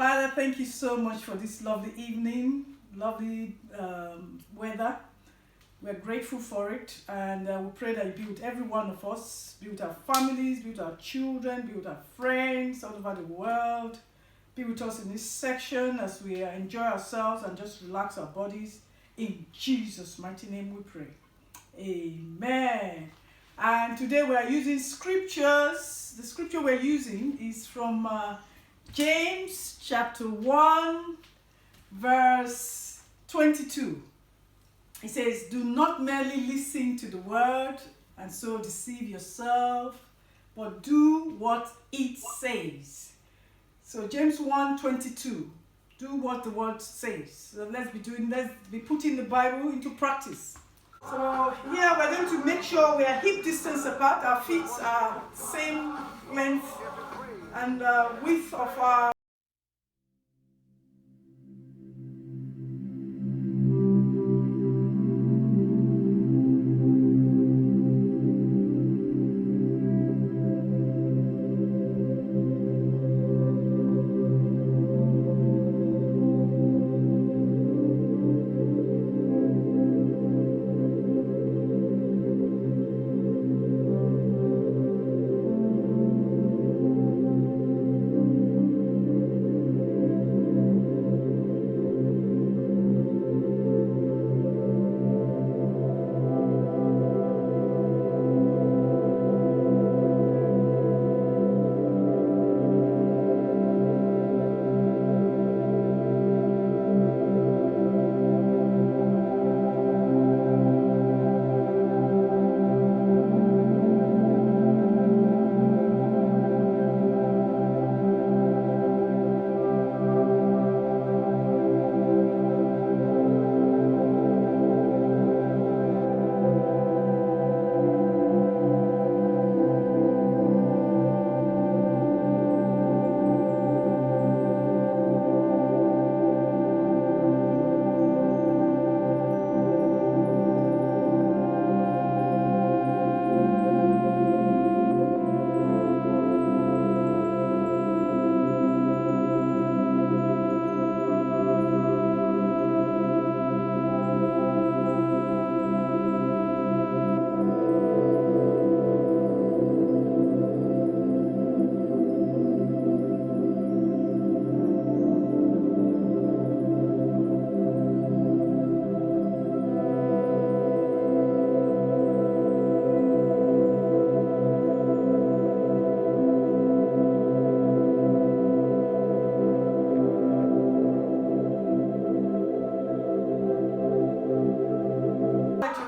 Father, thank you so much for this lovely evening, lovely weather. We're grateful for it, and we pray that you be with every one of us, be with our families, be with our children, be with our friends all over the world. Be with us in this section as we enjoy ourselves and just relax our bodies. In Jesus' mighty name we pray. Amen. And today we are using scriptures. The scripture we're using is from James chapter 1, verse 22. It says, "Do not merely listen to the word and so deceive yourself, but do what it says." So James 1:22. Do what the word says. So let's be putting the Bible into practice. So here we're going to make sure we are hip distance apart. Our feet are same length and width of our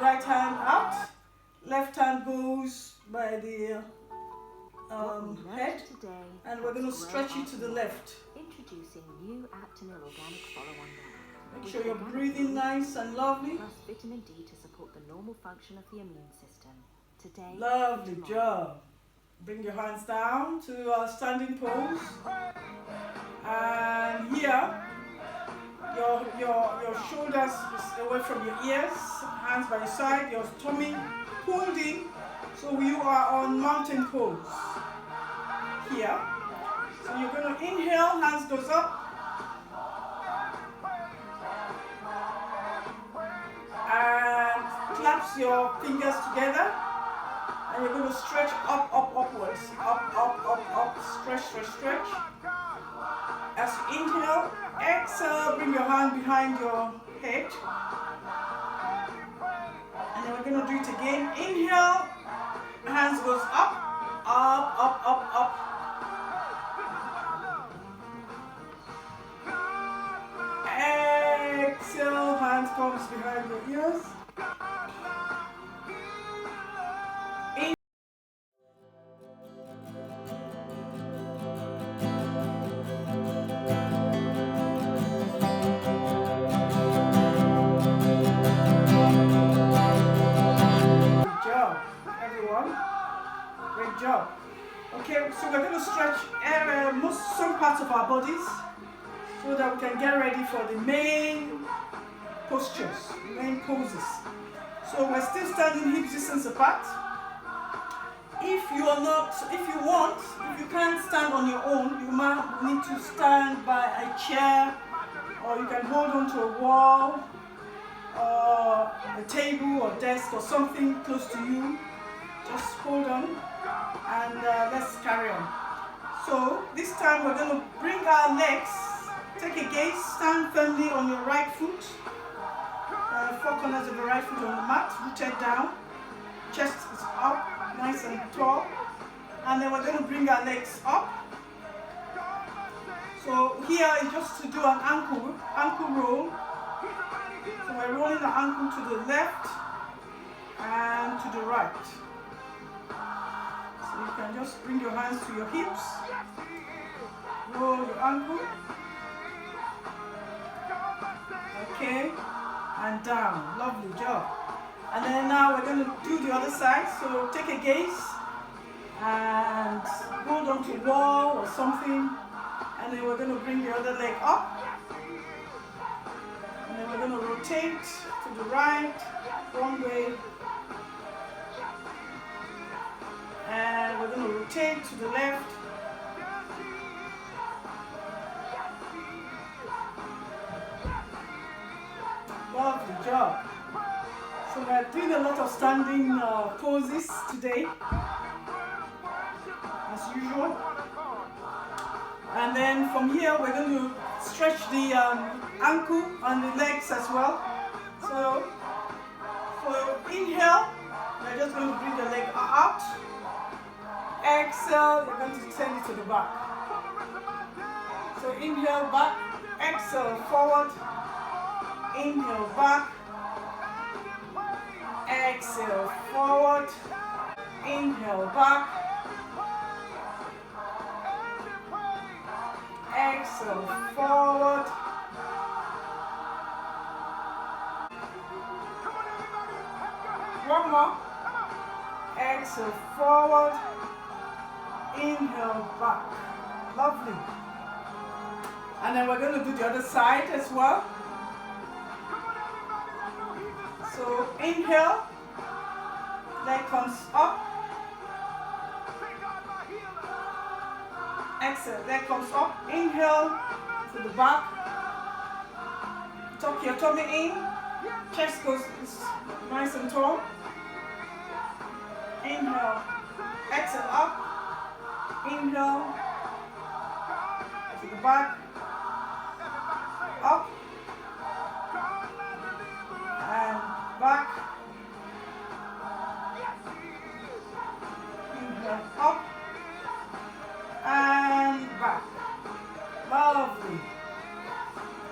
right hand out, left hand goes by the head, and we're going to stretch it to the left. Introducing new Aptamil organic follow-on. Make sure you're breathing nice and lovely. Plus vitamin D to support the normal function of the immune system. Today, lovely job. Bring your hands down to our standing pose, and here your shoulders away from your ears, hands by your side, your tummy pulled in, so you are on mountain pose here. So you're going to inhale, hands goes up, and clasp your fingers together, and you're going to stretch upwards, up, stretch. As you inhale, exhale, bring your hand behind your head. And then we're going to do it again. Inhale, hands goes up. Exhale, hands comes behind your ears. Great job. Okay, so we're going to stretch some parts of our bodies so that we can get ready for the main postures, main poses. So we're still standing hip distance apart. if you can't stand on your own, you might need to stand by a chair, or you can hold on to a wall, or a table or desk or something close to you. Just hold on and let's carry on. So this time we're going to bring our legs, take a gaze, stand firmly on your right foot, four corners of the right foot on the mat, rooted down, chest is up, nice and tall, and then we're going to bring our legs up. So here is just to do an ankle roll. So we're rolling the ankle to the left and to the right. So you can just bring your hands to your hips, roll your ankle, okay, and down. Lovely job. And then now we're going to do the other side. So take a gaze and hold on to a wall or something, and then we're going to bring the other leg up, and then we're going to rotate to the right, one way, and we're going to rotate to the left, lovely job. So we're doing a lot of standing poses today, as usual. And then from here we're going to stretch the ankle and the legs as well. So for inhale, we're just going to bring the leg out. Exhale, you're going to send it to the back. So inhale back, exhale forward, inhale back, exhale forward, inhale back, exhale forward, one more, exhale forward, inhale back. Lovely. And then we're going to do the other side as well. So inhale, leg comes up, exhale, leg comes up, inhale to the back, tuck your tummy in, chest goes nice and tall, inhale, exhale up, inhale to the back, up, and back, inhale up, and back. Lovely.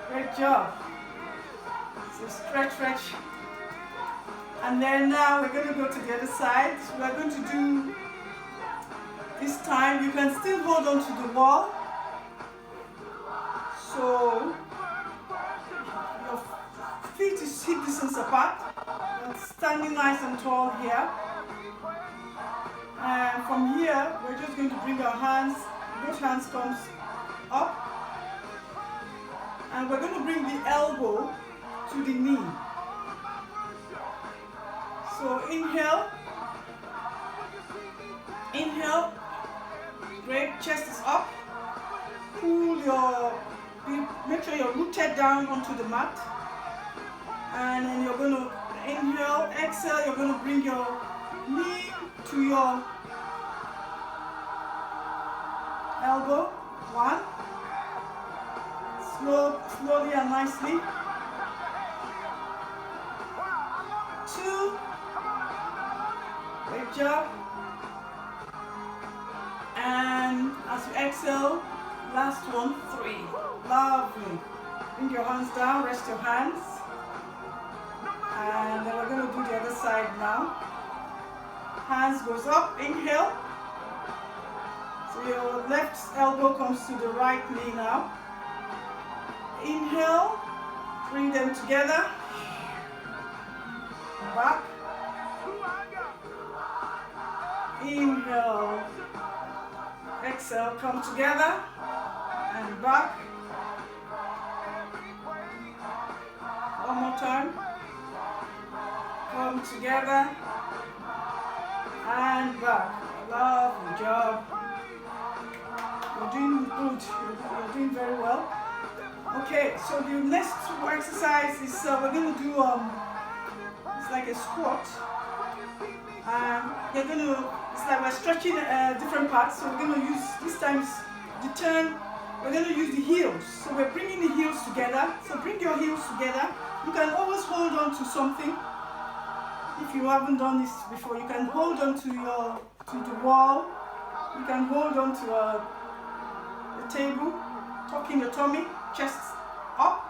Great job. So stretch. And then now we're going to go to the other side. So we're going to do, this time you can still hold on to the wall. So your feet is hip distance apart. You're standing nice and tall here. And from here, we're just going to bring our hands, both hands comes up. And we're going to bring the elbow to the knee. So inhale, great, chest is up. Make sure you're rooted down onto the mat. And then you're going to inhale, exhale, you're going to bring your knee to your elbow. One. Slowly and nicely. Two. Great job. And as you exhale, last one, 3. Lovely. Bring your hands down, rest your hands. And then we're going to do the other side now. Hands goes up, inhale. So your left elbow comes to the right knee now. Inhale, bring them together. Back. Inhale. Exhale, come together. And back. One more time. Come together. And back. Lovely job. You're doing good. You're doing very well. Okay, so the next exercise is we're going to do it's like a squat, and you're going to, it's like we're stretching different parts. So we're going to use, this time the turn, we're going to use the heels. So we're bringing the heels together. So bring your heels together. You can always hold on to something. If you haven't done this before, you can hold on to the wall. You can hold on to a table, tucking your tummy, chest up.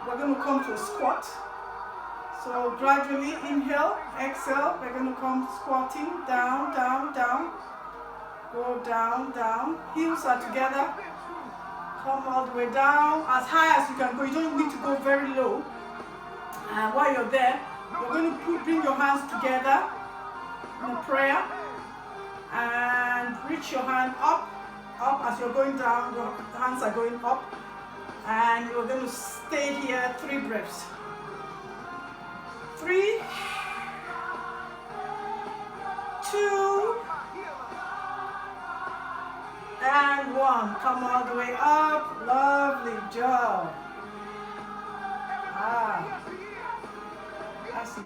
We're going to come to a squat. So gradually inhale, exhale. We're going to come squatting, down, down, down. Go down, down. Heels are together. Come all the way down, as high as you can go. You don't need to go very low. And while you're there, you're going to bring your hands together in a prayer and reach your hand up as you're going down. Your hands are going up, and you're going to stay here 3 breaths. 3, 2, and 1. Come all the way up. Lovely job. That's it.